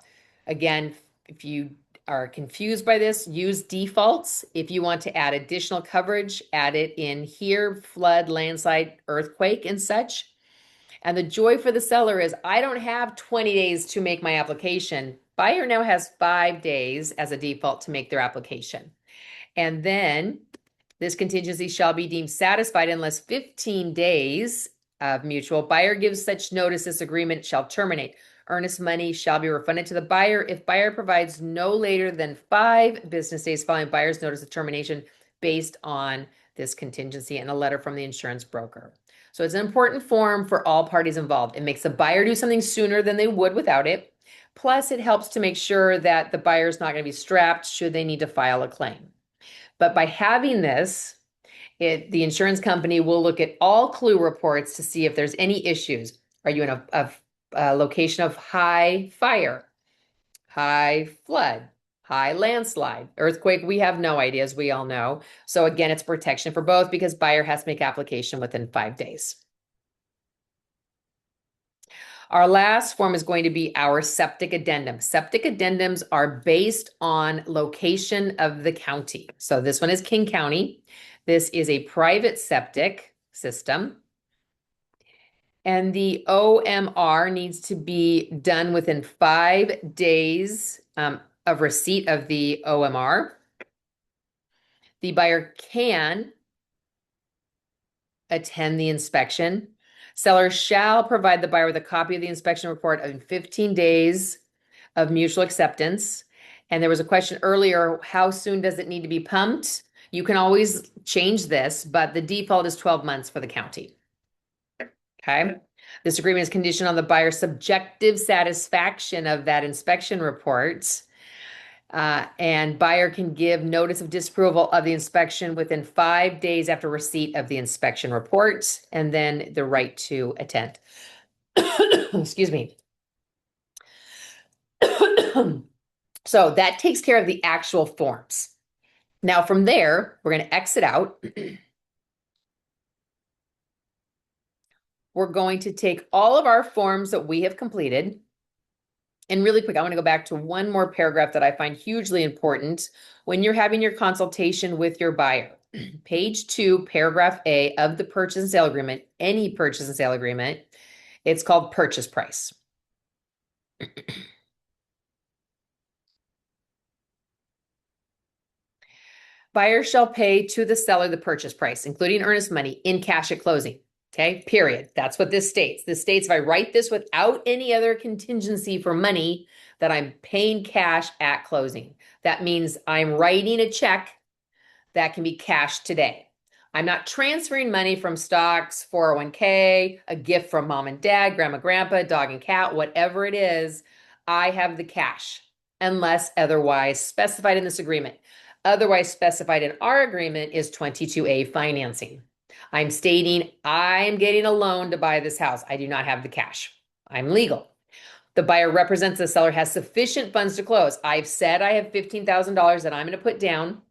again, if you are confused by this, use defaults. If you want to add additional coverage, add it in here: flood, landslide, earthquake, and such. And the joy for the seller is I don't have 20 days to make my application. Buyer now has 5 days as a default to make their application. And then this contingency shall be deemed satisfied unless 15 days of mutual. Buyer gives such notice, this agreement shall terminate. Earnest money shall be refunded to the buyer if buyer provides no later than 5 business days following buyer's notice of termination based on this contingency and a letter from the insurance broker. So it's an important form for all parties involved. It makes the buyer do something sooner than they would without it. Plus, it helps to make sure that the buyer's not going to be strapped should they need to file a claim. But by having this, the insurance company will look at all clue reports to see if there's any issues. Are you in a location of high fire, high flood, high landslide, earthquake? We have no idea, as we all know. So again, it's protection for both because buyer has to make application within 5 days. Our last form is going to be our septic addendum. Septic addendums are based on location of the county. So this one is King County. This is a private septic system. And the OMR needs to be done within 5 days of receipt of the OMR. The buyer can attend the inspection. Seller shall provide the buyer with a copy of the inspection report in 15 days of mutual acceptance. And there was a question earlier, how soon does it need to be pumped? You can always change this, but the default is 12 months for the county. Okay. This agreement is conditioned on the buyer's subjective satisfaction of that inspection report. And buyer can give notice of disapproval of the inspection within 5 days after receipt of the inspection report, and then the right to attend. Excuse me. So that takes care of the actual forms. Now from there, we're going to exit out. We're going to take all of our forms that we have completed. And really quick, I want to go back to one more paragraph that I find hugely important when you're having your consultation with your buyer. Page 2, paragraph A of the purchase and sale agreement, any purchase and sale agreement, it's called purchase price. Buyer shall pay to the seller the purchase price, including earnest money, in cash at closing. Okay, period. That's what this states. This states if I write this without any other contingency for money, that I'm paying cash at closing. That means I'm writing a check that can be cashed today. I'm not transferring money from stocks, 401k, a gift from mom and dad, grandma, grandpa, dog and cat, whatever it is. I have the cash unless otherwise specified in this agreement. Otherwise specified in our agreement is 22A financing. I'm stating I'm getting a loan to buy this house. I do not have the cash. I'm legal. The buyer represents the seller has sufficient funds to close. I've said I have $15,000 that I'm going to put down.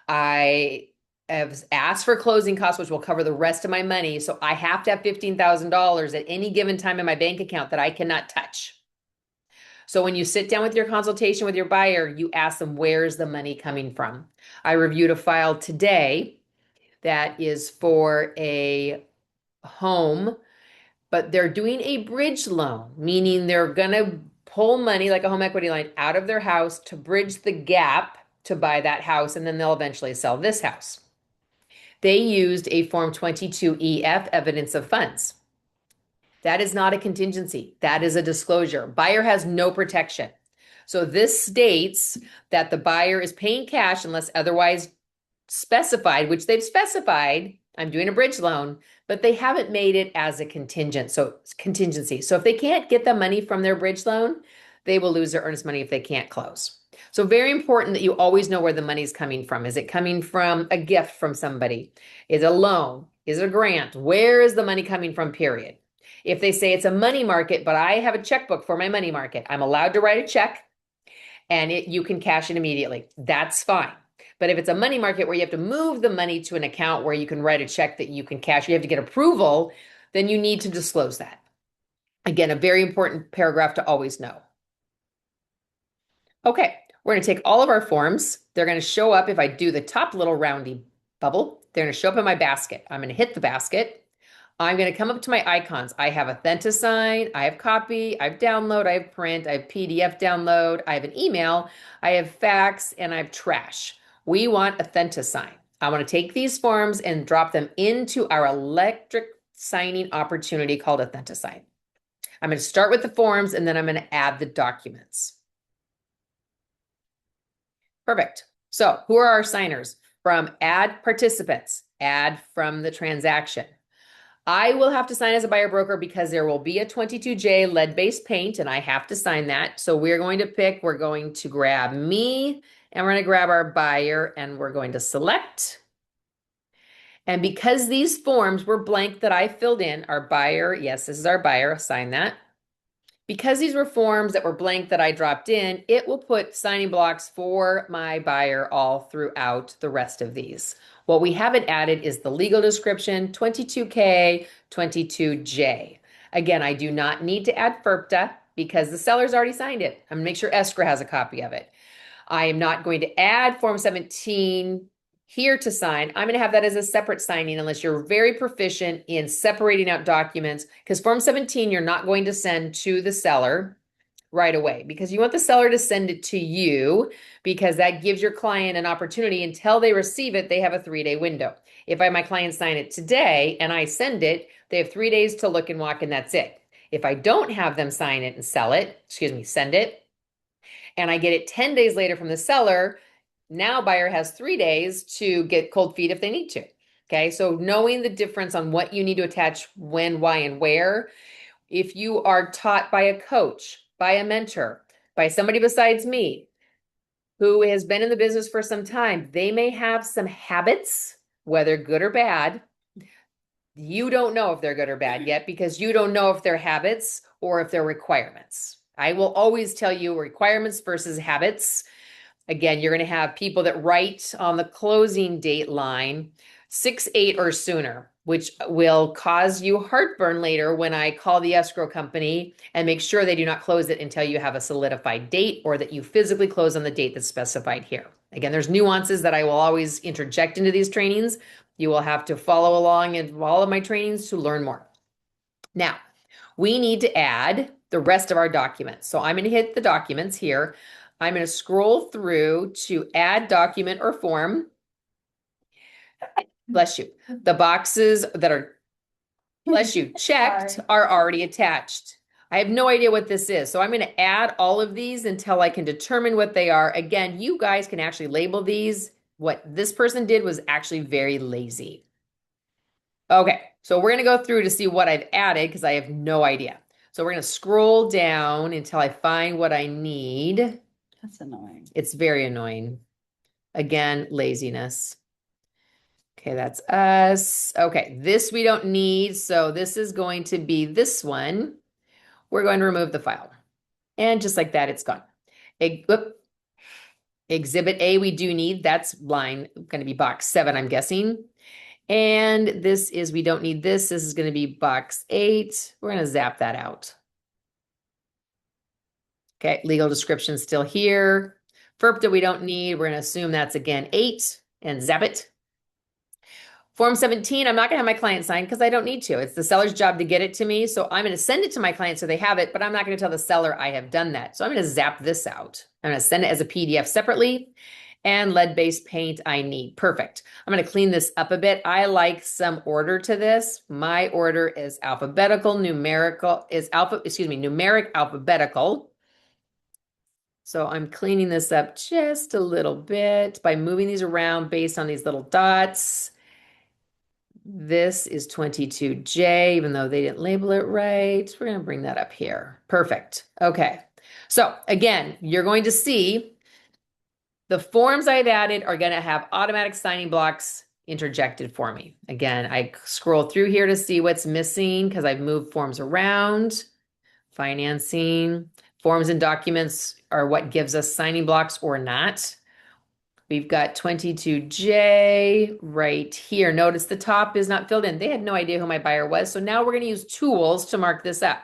I have asked for closing costs, which will cover the rest of my money. So I have to have $15,000 at any given time in my bank account that I cannot touch. So when you sit down with your consultation with your buyer, you ask them, where's the money coming from? I reviewed a file today that is for a home, but they're doing a bridge loan, meaning they're going to pull money like a home equity line out of their house to bridge the gap to buy that house, and then they'll eventually sell this house. They used a Form 22EF evidence of funds. That is not a contingency. That is a disclosure. Buyer has no protection. So this states that the buyer is paying cash unless otherwise specified, which they've specified. I'm doing a bridge loan, but they haven't made it as a contingency. So if they can't get the money from their bridge loan, they will lose their earnest money if they can't close. So very important that you always know where the money's coming from. Is it coming from a gift from somebody? Is it a loan? Is it a grant? Where is the money coming from, period? If they say it's a money market, but I have a checkbook for my money market, I'm allowed to write a check and you can cash it immediately. That's fine. But if it's a money market where you have to move the money to an account where you can write a check that you can cash, you have to get approval, then you need to disclose that. Again, a very important paragraph to always know. Okay, we're going to take all of our forms. They're going to show up if I do the top little roundy bubble. They're going to show up in my basket. I'm going to hit the basket. I'm going to come up to my icons. I have Authentisign, I have copy, I have download, I have print, I have PDF download, I have an email, I have fax, and I have trash. We want Authentisign. I want to take these forms and drop them into our electric signing opportunity called Authentisign. I'm going to start with the forms and then I'm going to add the documents. Perfect. So who are our signers? From add participants, add from the transaction. I will have to sign as a buyer broker because there will be a 22J lead-based paint and I have to sign that. So we're going to grab me and we're going to grab our buyer and we're going to select. And because these forms were blank that I filled in, our buyer, yes, this is our buyer, sign that. Because these were forms that were blank that I dropped in, it will put signing blocks for my buyer all throughout the rest of these. What we haven't added is the legal description, 22K, 22J. Again, I do not need to add FERPTA because the seller's already signed it. I'm gonna make sure escrow has a copy of it. I am not going to add Form 17 here to sign. I'm going to have that as a separate signing unless you're very proficient in separating out documents, because Form 17 you're not going to send to the seller right away because you want the seller to send it to you because that gives your client an opportunity until they receive it. They have a 3-day window. If my client sign it today and I send it, they have 3 days to look and walk and that's it. If I don't have them sign it and send it, and I get it 10 days later from the seller, now buyer has 3 days to get cold feet if they need to. Okay, so knowing the difference on what you need to attach when, why, and where. If you are taught by a coach, by a mentor, by somebody besides me who has been in the business for some time, they may have some habits, whether good or bad. You don't know if they're good or bad yet because you don't know if they're habits or if they're requirements. I will always tell you requirements versus habits. Again, you're going to have people that write on the closing date line 6/8 or sooner, which will cause you heartburn later when I call the escrow company and make sure they do not close it until you have a solidified date or that you physically close on the date that's specified here. Again, there's nuances that I will always interject into these trainings. You will have to follow along in all of my trainings to learn more. Now, we need to add the rest of our documents. So I'm going to hit the documents here. I'm going to scroll through to add document or form. Bless you. The boxes that are, bless you, checked are already attached. I have no idea what this is. So I'm going to add all of these until I can determine what they are. Again, you guys can actually label these. What this person did was actually very lazy. Okay, so we're going to go through to see what I've added because I have no idea. So we're going to scroll down until I find what I need. That's annoying. It's very annoying. Again, laziness. Okay, that's us. Okay, this we don't need. So this is going to be this one. We're going to remove the file. And just like that, it's gone. Exhibit A we do need. That's line going to be box 7, I'm guessing. And this is, we don't need this. This is going to be box 8. We're going to zap that out. Okay, legal description still here. FERP that we don't need, we're going to assume that's again 8 and zap it. Form 17, I'm not going to have my client sign because I don't need to. It's the seller's job to get it to me. So I'm going to send it to my client so they have it, but I'm not going to tell the seller I have done that. So I'm going to zap this out. I'm going to send it as a PDF separately. And lead-based paint I need. Perfect. I'm going to clean this up a bit. I like some order to this. My order is alphabetical, numerical, numeric alphabetical. So I'm cleaning this up just a little bit by moving these around based on these little dots. This is 22J, even though they didn't label it right. We're going to bring that up here. Perfect. Okay. So again, you're going to see the forms I've added are going to have automatic signing blocks interjected for me. Again, I scroll through here to see what's missing because I've moved forms around. Financing, forms and documents are what gives us signing blocks or not. We've got 22J right here. Notice the top is not filled in. They had no idea who my buyer was. So now we're going to use tools to mark this up.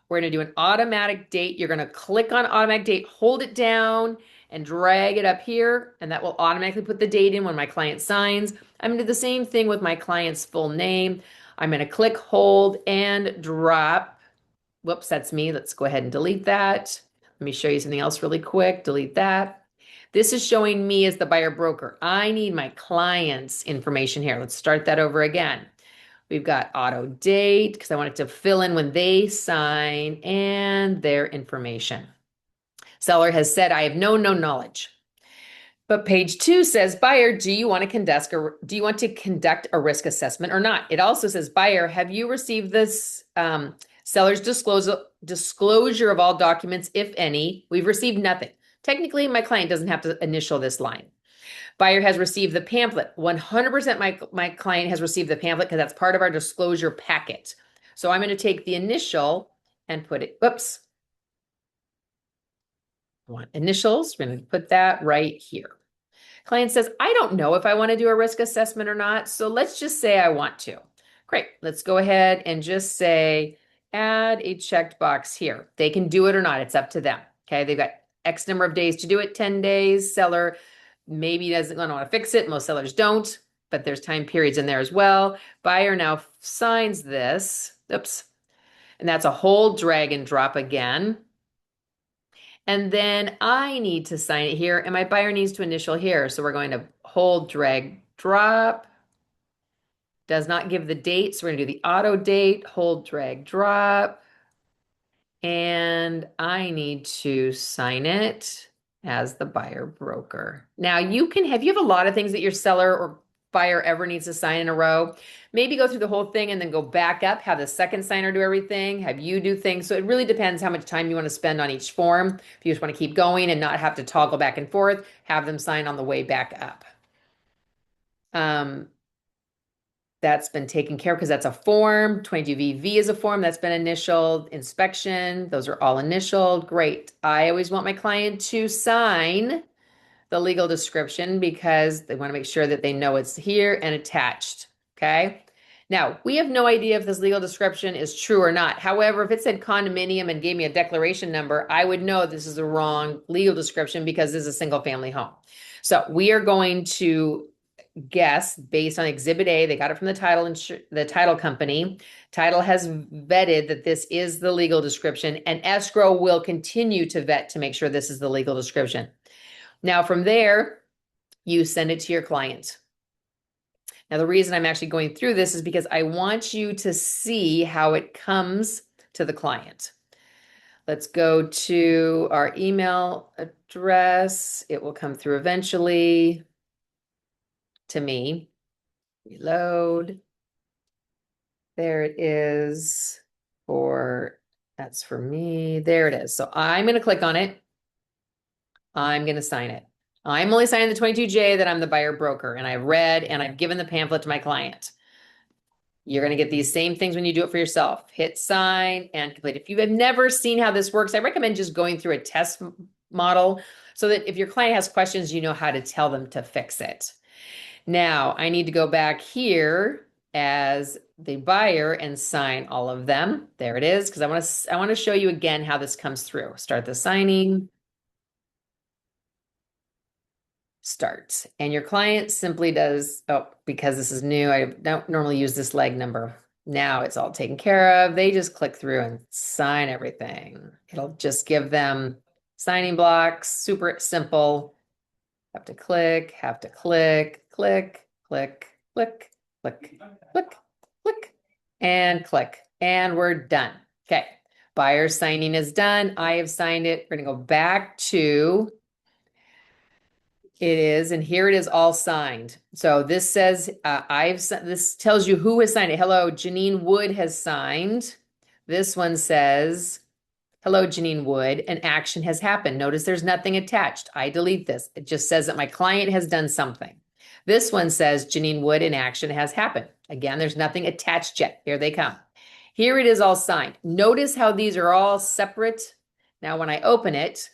We're going to do an automatic date. You're going to click on automatic date, hold it down, and drag it up here. And that will automatically put the date in when my client signs. I'm going to do the same thing with my client's full name. I'm going to click, hold, and drop. Whoops, that's me. Let's go ahead and delete that. Let me show you something else really quick. Delete that. This is showing me as the buyer broker. I need my client's information here. Let's start that over again. We've got auto date because I want it to fill in when they sign and their information. Seller has said, I have no knowledge. But page 2 says, buyer, do you want to conduct a risk assessment or not? It also says, buyer, have you received this seller's disclosure of all documents, if any? We've received nothing. Technically, my client doesn't have to initial this line. Buyer has received the pamphlet. 100% my client has received the pamphlet because that's part of our disclosure packet. So I'm going to take the initial and put it, whoops. I want initials. We're going to put that right here. Client says, I don't know if I want to do a risk assessment or not. So let's just say I want to. Great. Let's go ahead and just say, add a checked box here. They can do it or not. It's up to them. Okay. They've got X number of days to do it, 10 days. Seller maybe doesn't want to fix it. Most sellers don't, but there's time periods in there as well. Buyer now signs this. Oops. And that's a whole drag and drop again. And then I need to sign it here, and my buyer needs to initial here. So we're going to hold, drag, drop. Does not give the date, so we're going to do the auto date, hold, drag, drop. And I need to sign it as the buyer broker. Now if you have a lot of things that your seller or buyer ever needs to sign in a row, maybe go through the whole thing and then go back up, have the second signer do everything, have you do things. So it really depends how much time you want to spend on each form. If you just want to keep going and not have to toggle back and forth, have them sign on the way back up. That's been taken care of because that's a form. 22VV is a form that's been initialed. Inspection, those are all initialed. Great. I always want my client to sign the legal description because they want to make sure that they know it's here and attached. Okay. Now, we have no idea if this legal description is true or not. However, if it said condominium and gave me a declaration number, I would know this is the wrong legal description because this is a single family home. So we are going to guess based on Exhibit A. They got it from the title company. Title has vetted that this is the legal description, and escrow will continue to vet to make sure this is the legal description. Now, from there, you send it to your client. Now, the reason I'm actually going through this is because I want you to see how it comes to the client. Let's go to our email address. It will come through eventually to me. Reload. There it is. That's for me. There it is. So I'm going to click on it. I'm going to sign it. I'm only signing the 22J that I'm the buyer broker, and I've read and I've given the pamphlet to my client. You're going to get these same things when you do it for yourself. Hit sign and complete. If you have never seen how this works, I recommend just going through a test model so that if your client has questions, you know how to tell them to fix it. Now I need to go back here as the buyer and sign all of them. There it is, because I want to show you again how this comes through. Start the signing. Start. And your client simply does, oh, because this is new, I don't normally use this leg number. Now it's all taken care of. They just click through and sign everything. It'll just give them signing blocks, super simple. Have to click, click, click, click, click, click, click, and click. And we're done. Okay. Buyer signing is done. I have signed it. We're going to go back to it is, and here it is all signed. So this says, this tells you who has signed it. Hello, Genine Wood has signed. This one says, hello, Genine Wood, an action has happened. Notice there's nothing attached. I delete this. It just says that my client has done something. This one says, Genine Wood, an action has happened. Again, there's nothing attached yet. Here they come. Here it is all signed. Notice how these are all separate. Now, when I open it,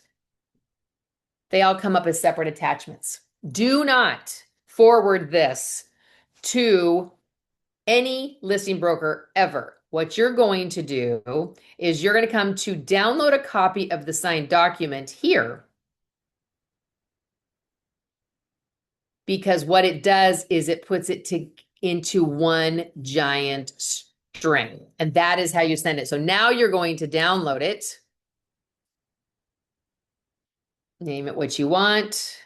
they all come up as separate attachments. Do not forward this to any listing broker ever. What you're going to do is you're going to come to download a copy of the signed document here, because what it does is it puts it into one giant string, and that is how you send it. So now you're going to download it. Name it what you want.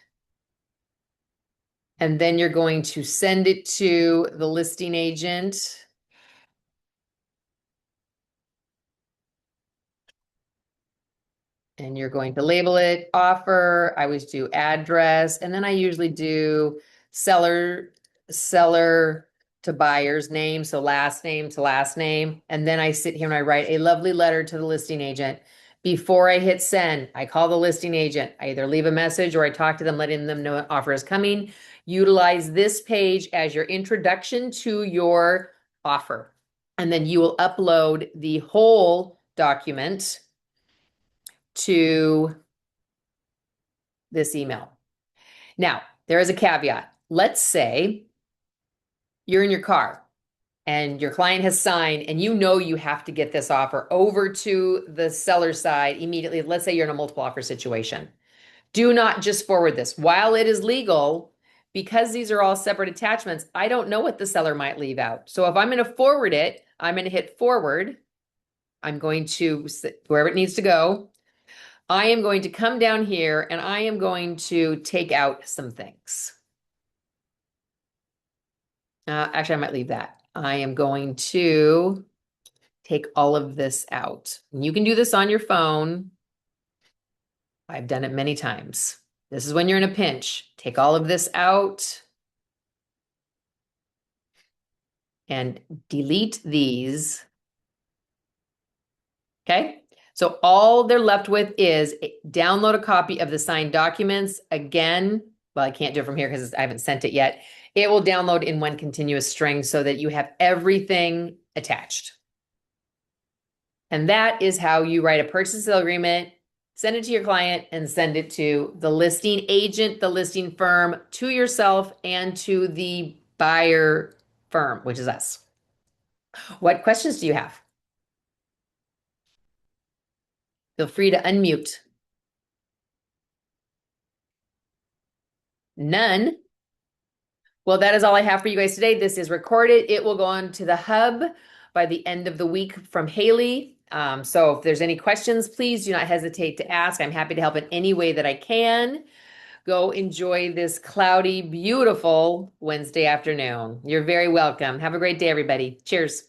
And then you're going to send it to the listing agent. And you're going to label it offer. I always do address. And then I usually do seller to buyer's name. So last name to last name. And then I sit here and I write a lovely letter to the listing agent. Before I hit send, I call the listing agent. I either leave a message or I talk to them, letting them know an offer is coming. Utilize this page as your introduction to your offer. And then you will upload the whole document to this email. Now, there is a caveat. Let's say you're in your car and your client has signed and you know you have to get this offer over to the seller side immediately. Let's say you're in a multiple offer situation. Do not just forward this. While it is legal, because these are all separate attachments, I don't know what the seller might leave out. So if I'm going to forward it, I'm going to hit forward. I'm going to, wherever it needs to go, I am going to come down here and I am going to take out some things. Actually, I might leave that. I am going to take all of this out. And you can do this on your phone. I've done it many times. This is when you're in a pinch. Take all of this out and delete these. Okay. So all they're left with is download a copy of the signed documents. Again, well, I can't do it from here because I haven't sent it yet. It will download in one continuous string so that you have everything attached. And that is how you write a purchase and sale agreement, send it to your client, and send it to the listing agent, the listing firm, to yourself, and to the buyer firm, which is us. What questions do you have? Feel free to unmute. None. Well, that is all I have for you guys today. This is recorded. It will go on to the hub by the end of the week from Haley. So if there's any questions, please do not hesitate to ask. I'm happy to help in any way that I can. Go enjoy this cloudy, beautiful Wednesday afternoon. You're very welcome. Have a great day, everybody. Cheers.